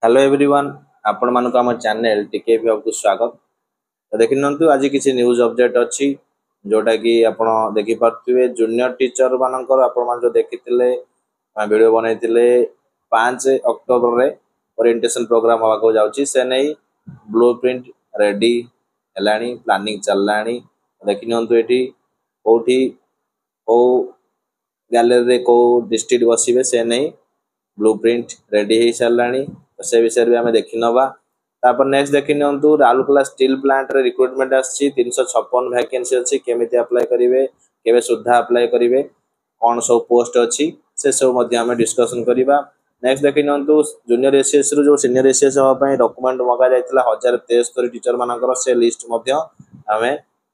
Hello everyone आपण मानक आम चैनल टीके को स्वागत। तो देखि नंतु आज किसी न्यूज अपडेट अच्छी जोटा कि आपण देखि पार्थिबे जूनियर टीचर मानकर आपण मान जो देखिथिले वीडियो बनैथिले 5 अक्टोबर रे ओरिएंटेशन प्रोग्राम हवा को जाउची से नै ब्लूप्रिंट रेडी हलानी प्लानिंग चललानी। देखि नंतु एठी कोठी को गैलरी रे को डिस्ट्रिक्ट बसिबे से नै ब्लूप्रिंट रेडी हो सारानी। से विषय भी आम देखी नवा। तापर नेक्स्ट देखी नियंतु राउरकेला स्टील प्लांट रे रिक्रुटमेंट आछि 356 वैकेंसी अछि केमिति अप्लाई करिवे केबे सुद्धा अप्लाई करिवे कोन सब पोस्ट अछि से सब मध्ये आम डिस्कशन करिवा। नेक्स्ट देखी नियंतु जूनियर एसीएस रो जो सीनियर एसीएस होबा पय डॉक्यूमेंट मगा जायतिला 1073 टीचर मानकर से लिस्ट मध्ये आम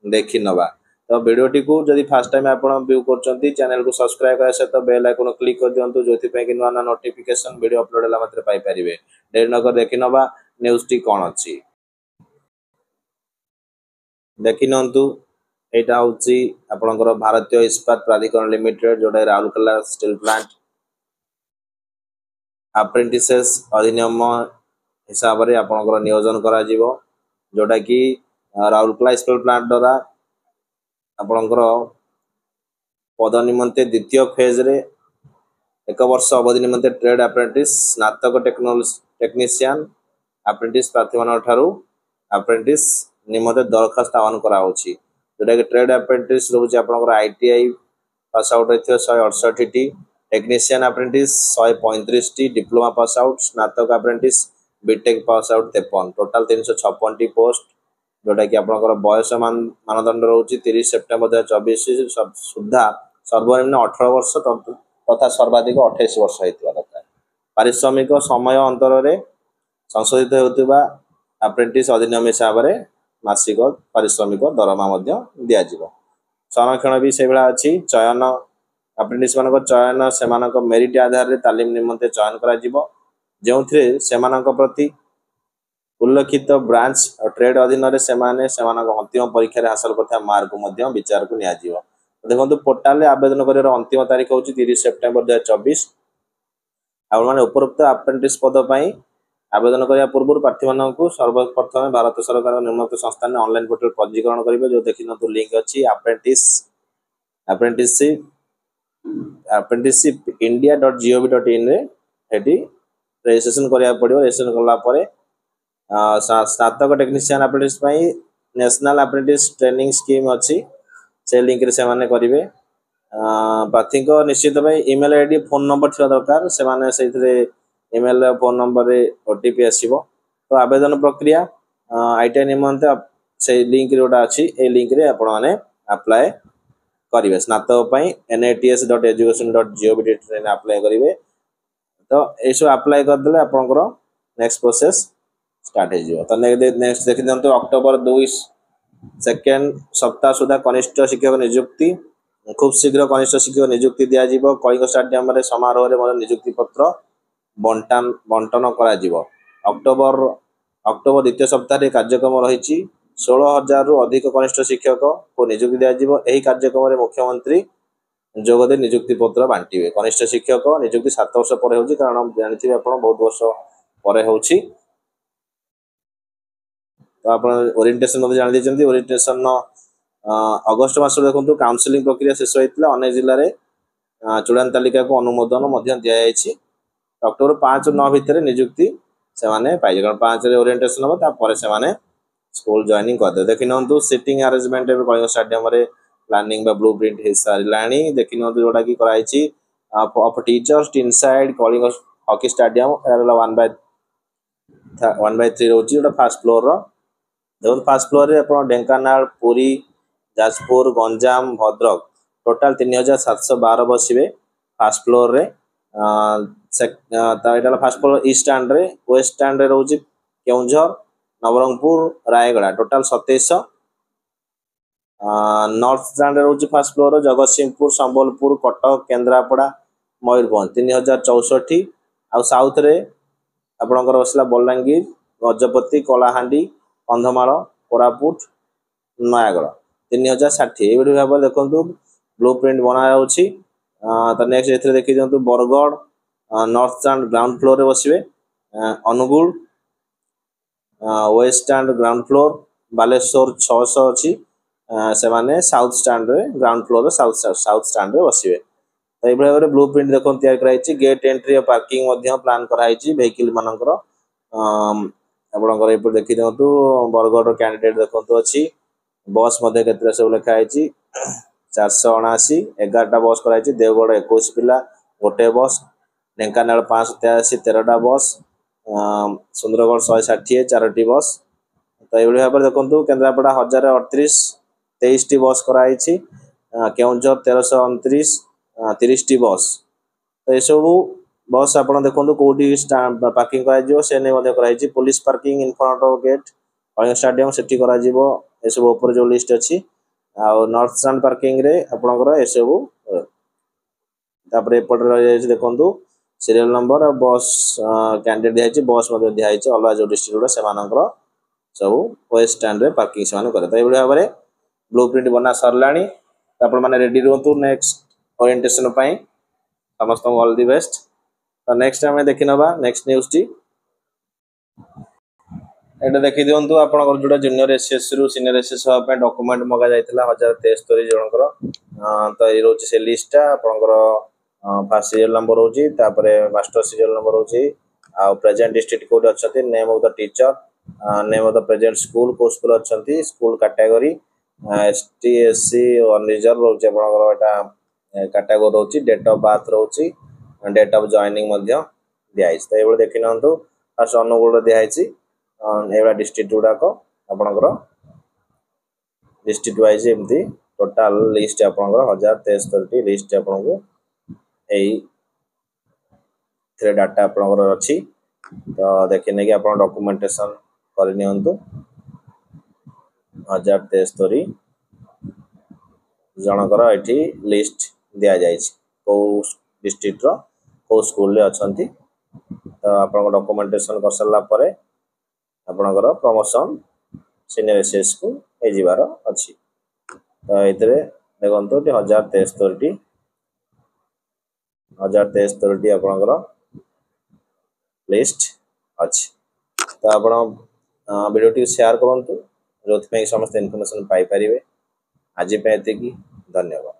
देखी नवा। तो वीडियो टी को जदि फर्स्ट टाइम आपण व्यू करचंती चैनल को सब्सक्राइब करा सहित बेल आइकन क्लिक कर दियंतु जोथि पय कि नवा नोटिफिकेशन वीडियो अपलोड होला मात्र पाई परिबे। देर नगर देखि नवा न्यूज टी कोन अछि देखि नंतु एटा होची आपनकर भारतीय इस्पात प्राधिकरण लिमिटेड जोटा राउरकेला स्टील प्लांट अप्रेंटिसेस अधिनियम हिसाब रे आपनकर नियोजन करा जीवो जोटा कि राउरकेला स्टील प्लांट द्वारा आपनकर पद निमंते द्वितीय फेज रे एक वर्ष अवधि निमंते ट्रेड अप्रेंटिस स्नातक टेक्नीशियन अप्रेंटिस प्रार्थी मान ठारू अप्रेंटिस निमंते दरखास्त आह्वान करा होची जोटा कि ट्रेड अप्रेंटिस रहउची आपनकर आईटीआई पास आउट रहिथियो 168 टी टेक्नीशियन अप्रेंटिस 135 टी डिप्लोमा पास आउट स्नातक apprentice BTech pass out 53 total 356 टी पोस्ट जोटा कि आपनकर बयस मानदंड रहउची 30 सितंबर 2024 सुद्धा सर्वनिम्न 18 वर्ष तथा सर्वाधिक 28 वर्ष होइतिबा दरकार। पारिश्रमिक समय अंतर रे संशोधित होतिबा अप्रेंटिस अधिनियम हिसाब रे मासिक पारिश्रमिक दरमा मध्ये दिया जिवो। संरक्षण भी से बेला अछि चयन अप्रेंटिस मानक चयन सेमानक मेरिट आधार रे तालीम निमंते चयन करा जिवो जेउथरे सेमानक प्रति उल्लेखित ब्रांच और ट्रेड अधीन रे सेमाने सेमानक अंतिम परीक्षा रे हासिल करथा मार्क मध्ये विचार को निया जिवो। देखंतु पोर्टल रे आवेदन करियर अंतिम तारीख होची 30 सितंबर 2024। आ माने उपरोक्त अप्रेंटिस पद पई आवेदन करिया पूर्व प्रार्थी मानकु सर्वप्रथम भारत सरकार निम्नलिखित संस्था ने ऑनलाइन पोर्टल पंजीकरण करिवे जो देखिनतु लिंक अछि apprenticeship india.gov.in रे हेटी रजिस्ट्रेशन करिया पड़ियो। रजिस्ट्रेशन करला परे स्नातक टेक्नीशियन अप्रेंटिस पई नेशनल अप्रेंटिस ट्रेनिंग स्कीम अछि से लिंक रे से माने करिवे। प्रार्थी को निश्चित भाई ईमेल आईडी फोन नंबर थिबा दरकार से माने सेथरे ईमेल फोन नंबर रे ओटीपी आसीबो। तो आवेदन प्रक्रिया आईटी निमंते से लिंक रोडा अछि ए लिंक रे आपण माने अप्लाई करिवे स्नातक पई nats.education.gov.in रे अप्लाई करिवे। तो एसो अप्लाई कर देले आपनकर नेक्स्ट प्रोसेस स्टार्ट हो जिवो। तो नेक्स्ट देखि दंतो अक्टोबर 2 सेकेंड सप्ताह सुधा कनिष्ठ शिक्षक नियुक्ति खूब शीघ्र कनिष्ठ शिक्षक नियुक्ति दिया जिवो। कलिंग स्टेडियम रे समारोह रे नियुक्ति पत्र बंटन करा जिवो। अक्टोबर द्वितीय सप्ताह रे कार्यक्रम रहिछि 16,000 रु अधिक कनिष्ठ शिक्षक को नियुक्ति दिया जिवो। एही कार्यक्रम रे मुख्यमंत्री जोगदे नियुक्ति पत्र बांटिबे। कनिष्ठ शिक्षक नियुक्ति 7 वर्ष पर होछि कारण जानथिबे आपण बहुत वर्ष पर होछि। तो आपण ओरिएंटेशन मध्ये जानि दिचंती ओरिएंटेशन अगस्त मास देखंतु काउंसलिंग प्रक्रिया शेष होइतला अनेक जिल्ला रे चूड़ान तालिका को अनुमोदन मध्ये दिया जायछि। अक्टोबर 5 9 भितर नियुक्ति से माने पाइ कारण 5 रे ओरिएंटेशन हो ता परे से माने स्कूल जॉइनिंग कर दे। देखिनंतु सिटिंग अरेंजमेंट ए कलिंग स्टेडियम रे प्लानिंग बा ब्लूप्रिंट हे सारिलाणी। देखिनंतु जोटा की कराइछि of teachers inside Kalinga hockey stadium 1/3 रोची जोटा फर्स्ट फ्लोर रो देखो फर्स्ट फ्लोर रे अपन ढेंकानाल पुरी जाजपुर गंजाम भद्रक टोटल 3712 बसिबे फर्स्ट फ्लोर रे। एटा फर्स्ट फ्लोर ईस्ट स्टैंड रे वेस्ट स्टैंड रे रोची Keonjhar Nabarangpur Rayagada total 2700। North stand रे रोची फर्स्ट फ्लोर जगतसिंहपुर संबलपुर कटक केंद्रापड़ा मयूरभंज 3064। आ साउथ रे आपनकर बसला बलांगीर गजपति कलाहांडी कंधमाल कोरापुट नयागढ़ 3060। ए वीडियो भाबे देखंतु ब्लूप्रिंट बना होछि। तो नेक्स्ट एथरे देखि दंतु Bargarh north stand ground floor रे बसिबे Angul west stand ground floor Baleswar 600 अच्छी से माने साउथ स्टैंड रे ग्राउंड फ्लोर साउथ स्टैंड रे बसिबे। तो ये भाव ब्लू प्रिंट देखो तैयार कराई गेट एंट्री पार्किंग प्लान कराई वेहिकल मानकर आपंकर देखी दिंतु बरगढ़ कैंडिडेट देखो अच्छी बस के सब लिखाई 479 11टा बस कराई देवगढ़ 21 पिला गोटे बस ढेंकानाल 583 13टा बस सुंदरगढ़ 160 4टी बस। तो ये भाव देखो केन्द्रापड़ा 1038 23टी बस कराई केउंझर 1329 30टी बस। तो ये सब बस आप देखो कौटी पार्किंग कर police parking in front of gate Kalinga stadium से सब ऊपर जो लिस्ट अच्छी नॉर्थ स्टैंड पार्किंग रे आपणकर ये सब एपटे देखो सीरियल नंबर और बस कैंडिडेट दिखाई बस दिखाई अलग जो डिस्ट्रिक्ट से सब वेस्ट स्टैंड रे पार्किंग से करे। तो ये भाव में ब्लू प्रिंट बना सरला आपण मैंने रेडी रुहतु नेक्स्ट ओरिएंटेशन समस्त ऑल दी बेस्ट। तो नेक्स्ट आम देखी ना नेक्स्ट न्यूज टी एटा देखी दिंतु आप जो जूनियर एसएस रु सीनियर एसएस हाँ डॉक्यूमेंट मगा जाइए 1073 जनकर। तो ये रोचे से लिस्टा आपंकर फास्ट सीरियल नंबर होची मास्टर सीरियल नंबर होची प्रेजेंट डिस्ट्रिक्ट कोड अच्छे name of the teacher name of the present school को स्कूल अच्छी school category ST SC unreserve रोचे आपंकर कैटेगरी रोची डेट ऑफ बर्थ रोची डेट ऑफ जॉइनिंग दिखाई। तो ये देखी ना फास्ट अनुगुल दिखाई ये डिस्ट्रिक्ट गुड़ाक आपंकर डिस्ट्रिक्ट वाइज एमती टोटाल लिस्ट आपंकर 1073 लिस्ट आपको यही डाटा आपंकर अच्छी। तो देखने कि आप डॉक्यूमेंटेशन करनी 1073 जनकर ये लिस्ट दि जाए कौ डिस्ट्रिक्ट कौ स्कूल अच्छा। तो आप डॉक्यूमेंटेशन कर सारा आपणकर प्रमोशन सीनियर एसएस को जीवार अच्छी। तो ये देखो 1073 आपणकर लिस्ट अच्छी। तो आप वीडियो टी शेयर करूँ जो समस्त इनफॉरमेशन पाई पारे। आज धन्यवाद।